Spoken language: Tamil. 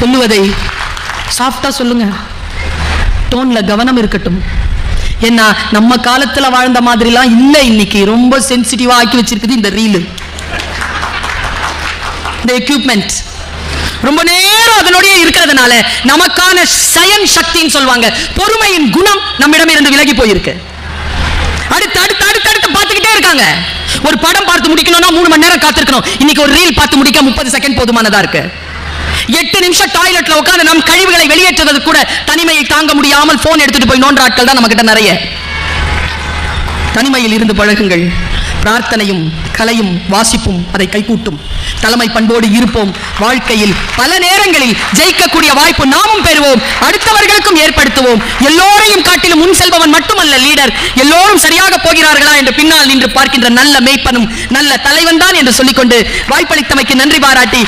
சொல்லுவதை சாஃப்டா சொல்லுங்க, டோன்ல கவனம் இருக்கட்டும். ஏன்னா நம்ம காலத்துல வாழ்ந்த மாதிரிலாம் இல்ல, இன்னைக்கு ரொம்ப சென்சிட்டிவா ஆக்கி வச்சிருக்குது இந்த ரீல், இந்த எக்யூப்மெண்ட். ரொம்ப நேரம் அதனுடைய இருக்கிறதுனால நமக்கான சயன் சக்தின்னு சொல்வாங்க, பொறுமையின் குணம் நம்மிடம் இருந்து விலகி போயிருக்கு. அடுத்து அடுத்து அடுத்து அடுத்து பார்த்துக்கிட்டே இருக்காங்க. ஒரு படம் பார்த்து முடிக்கணும்னா 3 மணி நேரம் காத்திருக்கணும். இன்னைக்கு ஒரு ரீல் பார்த்து முடிக்க 30 செகண்ட் போதுமானதா இருக்கு. 8 நிமிஷம் டாய்லெட்ல உட்கார்ந்து நம் கழிவுகளை வெளியேற்றுவது கூட தனிமையை தாங்க முடியாமல் போன் எடுத்துட்டு போய் நோன்ற ஆட்கள் தான் நம்ம கிட்ட நிறைய. தனிமையில் இருந்து பழகுங்கள். பிரார்த்தனையும் கலையும் வாசிப்பும் அதை கைகூட்டும். தலைமை பண்போடு இருப்போம். வாழ்க்கையில் பல நேரங்களில் ஜெயிக்கக்கூடிய வாய்ப்பு நாமும் பெறுவோம், அடுத்தவர்களுக்கும் ஏற்படுத்துவோம். எல்லோரையும் காட்டிலும் முன் செல்பவன் மட்டுமல்ல லீடர், எல்லோரும் சரியாக போகிறார்களா என்று பின்னால் நின்று பார்க்கின்ற நல்ல மேய்ப்பனும் நல்ல தலைவன் தான் என்று சொல்லிக்கொண்டு வாய்ப்பளித்தமைக்கு நன்றி பாராட்டி